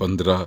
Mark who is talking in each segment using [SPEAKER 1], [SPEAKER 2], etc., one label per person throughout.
[SPEAKER 1] 15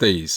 [SPEAKER 1] 23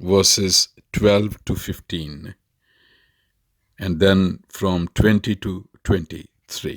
[SPEAKER 1] verses 12 to 15 and then from 20 to 23।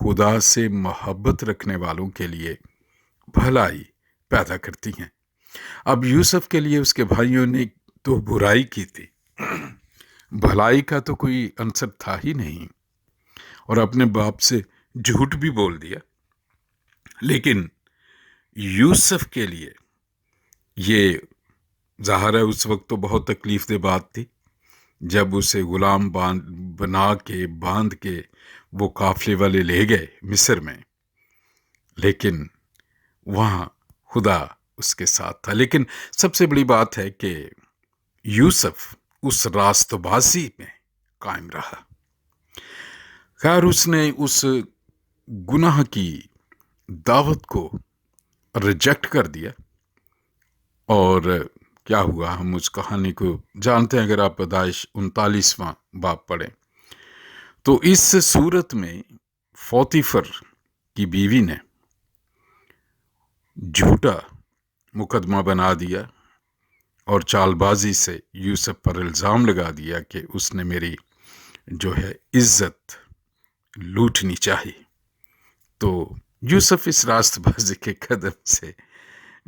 [SPEAKER 1] خدا سے محبت رکھنے والوں کے لیے بھلائی پیدا کرتی ہیں۔ اب یوسف کے لیے اس کے بھائیوں نے تو برائی کی تھی، بھلائی کا تو کوئی عنصر تھا ہی نہیں، اور اپنے باپ سے جھوٹ بھی بول دیا۔ لیکن یوسف کے لیے یہ ظاہر ہے اس وقت تو بہت تکلیف دہ بات تھی، جب اسے غلام باندھ کے وہ قافلے والے لے گئے مصر میں، لیکن وہاں خدا اس کے ساتھ تھا۔ لیکن سب سے بڑی بات ہے کہ یوسف اس راست بازی میں قائم رہا۔ خیر اس نے اس گناہ کی دعوت کو ریجیکٹ کر دیا، اور کیا ہوا ہم اس کہانی کو جانتے ہیں۔ اگر آپ پیدائش 39واں باب پڑھیں تو اس صورت میں پوتیفر کی بیوی نے جھوٹا مقدمہ بنا دیا اور چال بازی سے یوسف پر الزام لگا دیا کہ اس نے میری جو ہے عزت لوٹنی چاہی۔ تو یوسف اس راست بازی کے قدم سے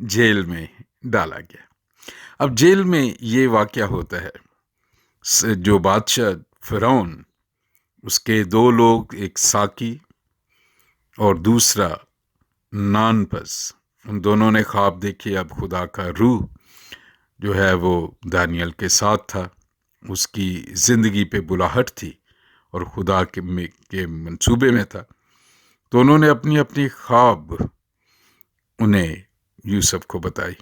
[SPEAKER 1] جیل میں ڈالا گیا۔ اب جیل میں یہ واقعہ ہوتا ہے، جو بادشاہ فرعون، اس کے دو لوگ، ایک ساقی اور دوسرا نانپس، ان دونوں نے خواب دیکھے۔ اب خدا کا روح جو ہے وہ دانیال کے ساتھ تھا، اس کی زندگی پہ بلاہٹ تھی اور خدا کے منصوبے میں تھا۔ تو انہوں نے اپنی اپنی خواب انہیں یوسف کو بتائی۔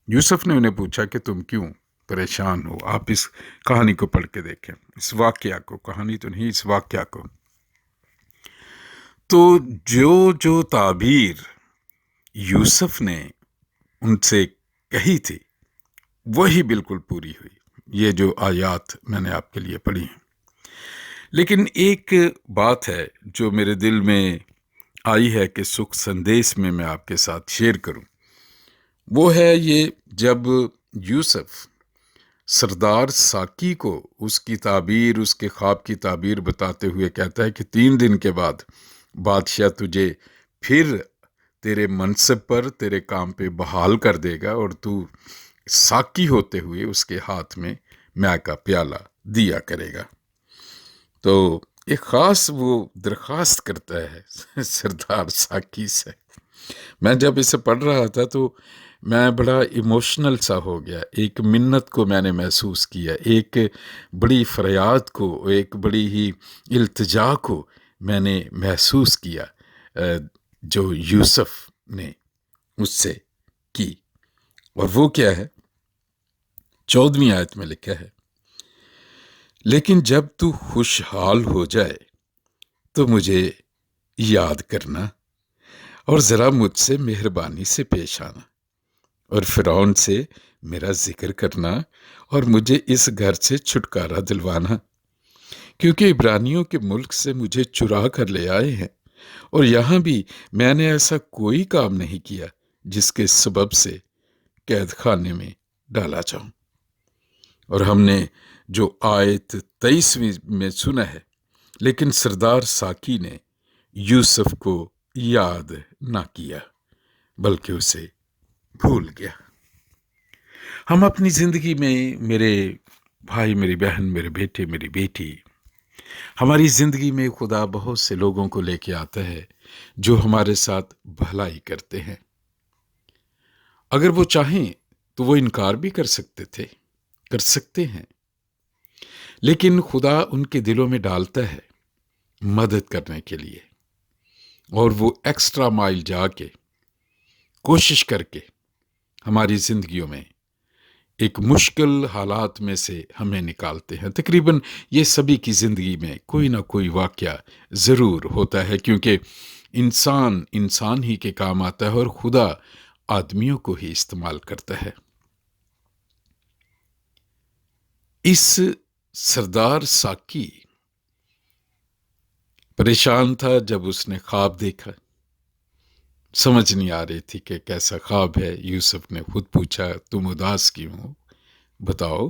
[SPEAKER 1] یوسف نے انہیں پوچھا کہ تم کیوں پریشان ہو؟ آپ اس کہانی کو پڑھ کے دیکھیں، اس واقعہ کو، کہانی تو نہیں، اس واقعہ کو۔ تو جو تعبیر یوسف نے ان سے کہی تھی وہی بالکل پوری ہوئی، یہ جو آیات میں نے آپ کے لیے پڑھی ہیں۔ لیکن ایک بات ہے جو میرے دل میں آئی ہے کہ سکھ سندیش میں آپ کے ساتھ شیئر کروں، وہ ہے یہ جب یوسف سردار ساقی کو اس کی تعبیر، اس کے خواب کی تعبیر بتاتے ہوئے کہتا ہے کہ 3 دن کے بعد بادشاہ تجھے پھر تیرے منصب پر، تیرے کام پہ بحال کر دے گا، اور تو ساقی ہوتے ہوئے اس کے ہاتھ میں میاہ کا پیالہ دیا کرے گا۔ تو ایک خاص وہ درخواست کرتا ہے سردار ساقی سے۔ میں جب اسے پڑھ رہا تھا تو میں بڑا ایموشنل سا ہو گیا، ایک منت کو میں نے محسوس کیا، ایک بڑی فریاد کو، ایک بڑی ہی التجا کو میں نے محسوس کیا جو یوسف نے اس سے کی۔ اور وہ کیا ہے؟ 14ویں آیت میں لکھا ہے، لیکن جب تو خوشحال ہو جائے تو مجھے یاد کرنا اور ذرا مجھ سے مہربانی سے پیش آنا، اور فرعون سے میرا ذکر کرنا اور مجھے اس گھر سے چھٹکارا دلوانا، کیونکہ عبرانیوں کے ملک سے مجھے چرا کر لے آئے ہیں، اور یہاں بھی میں نے ایسا کوئی کام نہیں کیا جس کے سبب سے قید خانے میں ڈالا جاؤں۔ اور ہم نے جو آیت 23ویں میں سنا ہے، لیکن سردار ساقی نے یوسف کو یاد نہ کیا بلکہ اسے بھول گیا۔ ہم اپنی زندگی میں، میرے بھائی، میری بہن، میرے بیٹے، میری بیٹی، ہماری زندگی میں خدا بہت سے لوگوں کو لے کے آتا ہے جو ہمارے ساتھ بھلائی کرتے ہیں۔ اگر وہ چاہیں تو وہ انکار بھی کر سکتے ہیں، لیکن خدا ان کے دلوں میں ڈالتا ہے مدد کرنے کے لیے، اور وہ ایکسٹرا مائل جا کے کوشش کر کے ہماری زندگیوں میں ایک مشکل حالات میں سے ہمیں نکالتے ہیں۔ تقریباً یہ سبھی کی زندگی میں کوئی نہ کوئی واقعہ ضرور ہوتا ہے، کیونکہ انسان ہی کے کام آتا ہے اور خدا آدمیوں کو ہی استعمال کرتا ہے۔ اس سردار ساقی پریشان تھا جب اس نے خواب دیکھا، سمجھ نہیں آ رہی تھی کہ کیسا خواب ہے۔ یوسف نے خود پوچھا تم اداس کیوں ہو، بتاؤ۔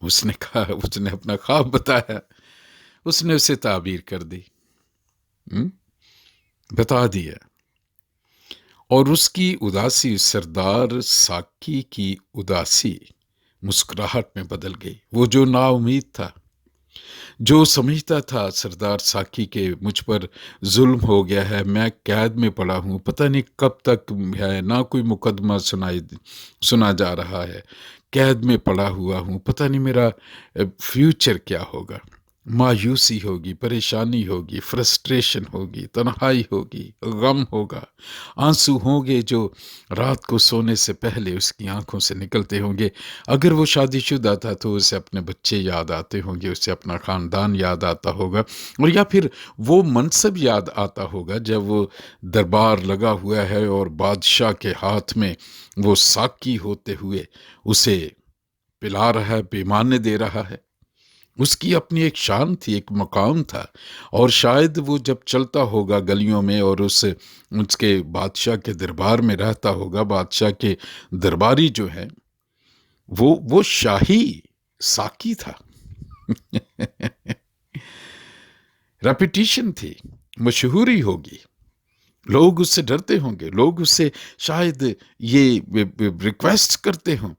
[SPEAKER 1] اس نے کہا، اس نے اپنا خواب بتایا، اس نے اسے تعبیر کر دی۔ بتا دیا، اور اس کی اداسی سردار ساکی کی اداسی مسکراہٹ میں بدل گئی۔ وہ جو نا امید تھا، جو سمجھتا تھا سردار ساکی کے مجھ پر ظلم ہو گیا ہے، میں قید میں پڑا ہوں، پتہ نہیں کب تک ہے، نہ کوئی مقدمہ سنا جا رہا ہے، قید میں پڑا ہوا ہوں، پتہ نہیں میرا فیوچر کیا ہوگا، مایوسی ہوگی، پریشانی ہوگی، فرسٹریشن ہوگی، تنہائی ہوگی، غم ہوگا، آنسو ہوں گے جو رات کو سونے سے پہلے اس کی آنکھوں سے نکلتے ہوں گے۔ اگر وہ شادی شدہ تھا تو اسے اپنے بچے یاد آتے ہوں گے، اسے اپنا خاندان یاد آتا ہوگا، اور یا پھر وہ منصب یاد آتا ہوگا جب وہ دربار لگا ہوا ہے اور بادشاہ کے ہاتھ میں وہ ساکی ہوتے ہوئے اسے پلا رہا ہے، پیمانے دے رہا ہے۔ اس کی اپنی ایک شان تھی، ایک مقام تھا، اور شاید وہ جب چلتا ہوگا گلیوں میں اور اس کے بادشاہ کے دربار میں رہتا ہوگا، بادشاہ کے درباری جو ہیں وہ شاہی ساکی تھا۔ ریپیٹیشن تھی، مشہوری ہوگی، لوگ اس سے ڈرتے ہوں گے، لوگ اس سے شاید یہ ریکویسٹ کرتے ہوں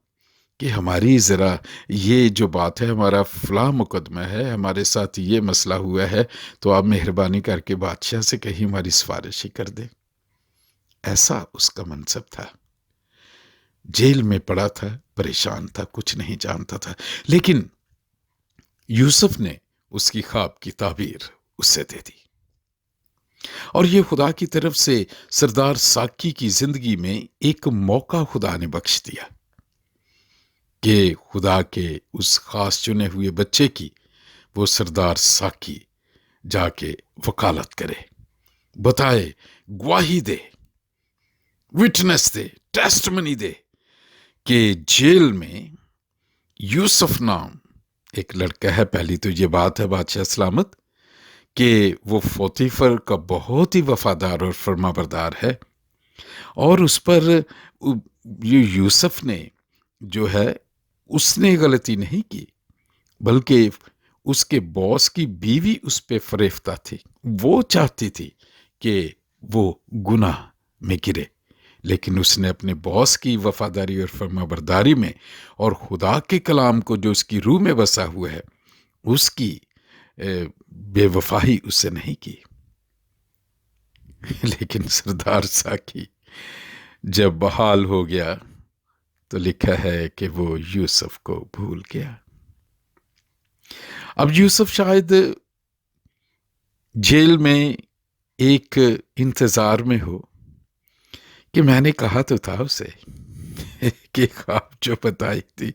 [SPEAKER 1] کہ ہماری ذرا یہ جو بات ہے، ہمارا فلاں مقدمہ ہے، ہمارے ساتھ یہ مسئلہ ہوا ہے، تو آپ مہربانی کر کے بادشاہ سے کہیں ہماری سفارش ہی کر دیں۔ ایسا اس کا منصب تھا، جیل میں پڑا تھا، پریشان تھا، کچھ نہیں جانتا تھا، لیکن یوسف نے اس کی خواب کی تعبیر اس سے دے دی، اور یہ خدا کی طرف سے سردار ساکی کی زندگی میں ایک موقع خدا نے بخش دیا کہ خدا کے اس خاص چنے ہوئے بچے کی وہ سردار ساکی جا کے وکالت کرے، بتائے، گواہی دے، وٹنس دے، ٹیسٹمنی دے کہ جیل میں یوسف نام ایک لڑکا ہے۔ پہلی تو یہ بات ہے بادشاہ سلامت کہ وہ پوتیفر کا بہت ہی وفادار اور فرما بردار ہے، اور اس پر یوسف نے جو ہے اس نے غلطی نہیں کی، بلکہ اس کے باس کی بیوی اس پہ فریفتہ تھی، وہ چاہتی تھی کہ وہ گناہ میں گرے، لیکن اس نے اپنے باس کی وفاداری اور فرما برداری میں اور خدا کے کلام کو جو اس کی روح میں بسا ہوا ہے اس کی بے وفائی اس سے نہیں کی۔ لیکن سردار ساکی جب بحال ہو گیا تو لکھا ہے کہ وہ یوسف کو بھول گیا۔ اب یوسف شاید جیل میں ایک انتظار میں ہو کہ میں نے کہا تو تھا اسے کہ خواب جو بتائی تھی،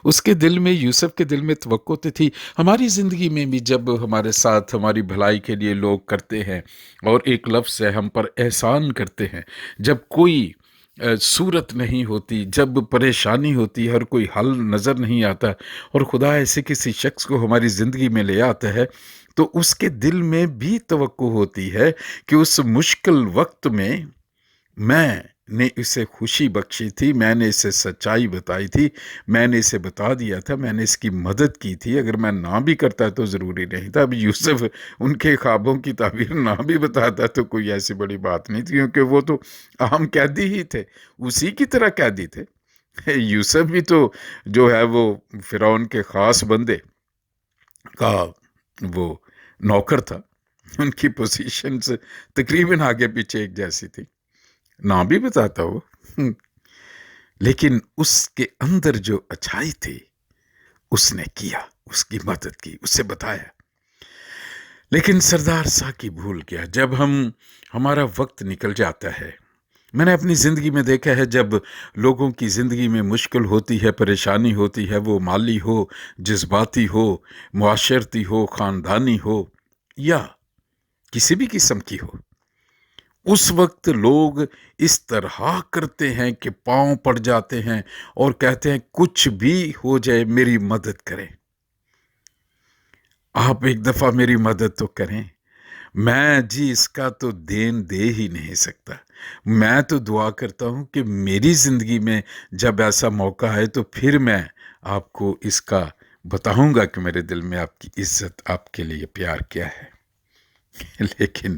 [SPEAKER 1] اس کے دل میں، یوسف کے دل میں توقع تو تھی۔ ہماری زندگی میں بھی جب ہمارے ساتھ ہماری بھلائی کے لیے لوگ کرتے ہیں اور ایک لفظ سے ہم پر احسان کرتے ہیں، جب کوئی صورت نہیں ہوتی، جب پریشانی ہوتی ہے اور کوئی حل نظر نہیں آتا، اور خدا ایسے کسی شخص کو ہماری زندگی میں لے آتا ہے، تو اس کے دل میں بھی توقع ہوتی ہے کہ اس مشکل وقت میں میں نے اسے خوشی بخشی تھی، میں نے اسے سچائی بتائی تھی، میں نے اسے بتا دیا تھا، میں نے اس کی مدد کی تھی۔ اگر میں نہ بھی کرتا تو ضروری نہیں تھا۔ اب یوسف ان کے خوابوں کی تعبیر نہ بھی بتاتا تو کوئی ایسی بڑی بات نہیں تھی، کیونکہ وہ تو عام قیدی ہی تھے، اسی کی طرح قیدی تھے۔ یوسف بھی تو جو ہے وہ فرعون کے خاص بندے کا وہ نوکر تھا، ان کی پوزیشنز تقریباً آگے پیچھے ایک جیسی تھی، نہ بھی بتاتا ہو، لیکن اس کے اندر جو اچھائی تھی اس نے کیا، اس کی مدد کی، اسے بتایا۔ لیکن سردار ساکی بھول گیا۔ جب ہمارا وقت نکل جاتا ہے، میں نے اپنی زندگی میں دیکھا ہے جب لوگوں کی زندگی میں مشکل ہوتی ہے، پریشانی ہوتی ہے، وہ مالی ہو، جذباتی ہو، معاشرتی ہو، خاندانی ہو، یا کسی بھی قسم کی ہو، اس وقت لوگ اس طرح کرتے ہیں کہ پاؤں پڑ جاتے ہیں اور کہتے ہیں کچھ بھی ہو جائے میری مدد کریں، آپ ایک دفعہ میری مدد تو کریں، میں جی اس کا تو دین دے ہی نہیں سکتا، میں تو دعا کرتا ہوں کہ میری زندگی میں جب ایسا موقع آئے تو پھر میں آپ کو اس کا بتاؤں گا کہ میرے دل میں آپ کی عزت، آپ کے لیے پیار کیا ہے۔ لیکن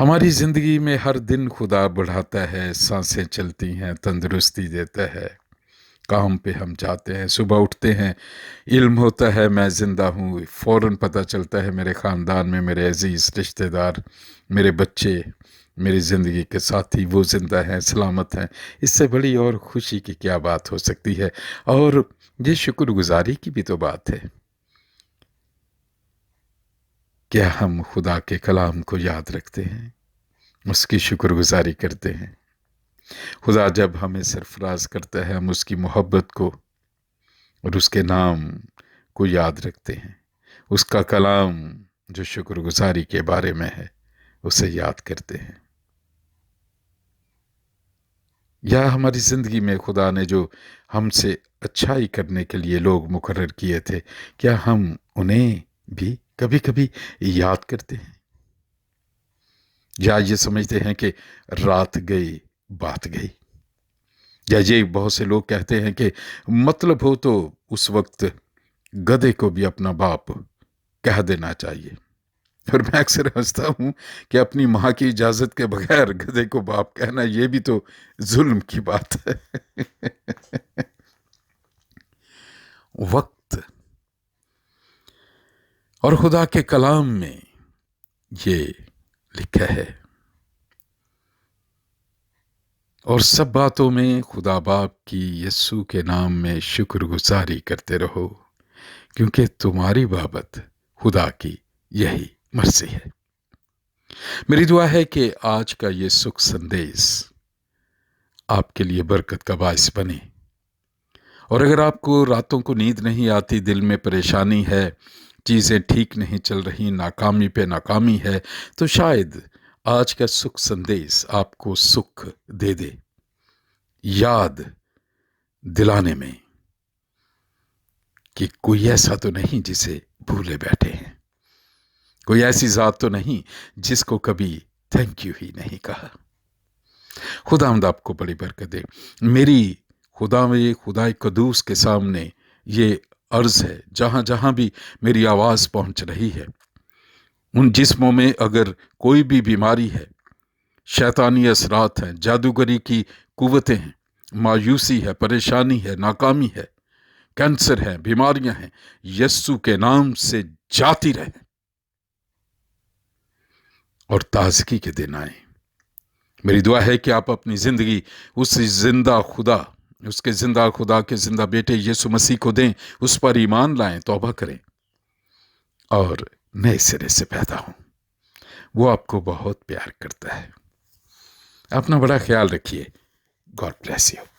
[SPEAKER 1] ہماری زندگی میں ہر دن خدا بڑھاتا ہے، سانسیں چلتی ہیں، تندرستی دیتا ہے، کام پہ ہم جاتے ہیں، صبح اٹھتے ہیں، علم ہوتا ہے میں زندہ ہوں، فوراً پتہ چلتا ہے میرے خاندان میں میرے عزیز رشتہ دار، میرے بچے، میری زندگی کے ساتھی وہ زندہ ہیں، سلامت ہیں۔ اس سے بڑی اور خوشی کی کیا بات ہو سکتی ہے؟ اور یہ شکر گزاری کی بھی تو بات ہے۔ کیا ہم خدا کے کلام کو یاد رکھتے ہیں، اس کی شکر گزاری کرتے ہیں؟ خدا جب ہمیں سرفراز کرتا ہے، ہم اس کی محبت کو اور اس کے نام کو یاد رکھتے ہیں، اس کا کلام جو شکر گزاری کے بارے میں ہے اسے یاد کرتے ہیں۔ یا ہماری زندگی میں خدا نے جو ہم سے اچھائی کرنے کے لیے لوگ مقرر کیے تھے، کیا ہم انہیں بھی کبھی کبھی یاد کرتے ہیں؟ یا یہ سمجھتے ہیں کہ رات گئی بات گئی؟ یا یہ بہت سے لوگ کہتے ہیں کہ مطلب ہو تو اس وقت گدھے کو بھی اپنا باپ کہہ دینا چاہیے۔ اور میں اکثر ہنستا ہوں کہ اپنی ماں کی اجازت کے بغیر گدھے کو باپ کہنا، یہ بھی تو ظلم کی بات ہے۔ وقت اور خدا کے کلام میں یہ لکھا ہے، اور سب باتوں میں خدا باپ کی یسوع کے نام میں شکر گزاری کرتے رہو، کیونکہ تمہاری بابت خدا کی یہی مرضی ہے۔ میری دعا ہے کہ آج کا یہ سکھ سندیش آپ کے لیے برکت کا باعث بنے، اور اگر آپ کو راتوں کو نیند نہیں آتی، دل میں پریشانی ہے، چیزیں ٹھیک نہیں چل رہی، ناکامی پہ ناکامی ہے، تو شاید آج کا سکھ سندیش آپ کو سکھ دے دے، یاد دلانے میں کہ کوئی ایسا تو نہیں جسے بھولے بیٹھے ہیں، کوئی ایسی ذات تو نہیں جس کو کبھی تھینک یو ہی نہیں کہا۔ خداوند آپ کو بڑی برکت دے۔ میری خدائے قدوس کے سامنے یہ عرض ہے، جہاں جہاں بھی میری آواز پہنچ رہی ہے، ان جسموں میں اگر کوئی بھی بیماری ہے، شیطانی اثرات ہیں، جادوگری کی قوتیں ہیں، مایوسی ہے، پریشانی ہے، ناکامی ہے، کینسر ہے، بیماریاں ہیں، یسوع کے نام سے جاتی رہیں اور تازگی کے دن آئیں۔ میری دعا ہے کہ آپ اپنی زندگی اس کے زندہ خدا کے زندہ بیٹے یسوع مسیح کو دیں، اس پر ایمان لائیں، توبہ کریں اور نئے سرے سے پیدا ہوں۔ وہ آپ کو بہت پیار کرتا ہے۔ اپنا بڑا خیال رکھیے۔ God bless you.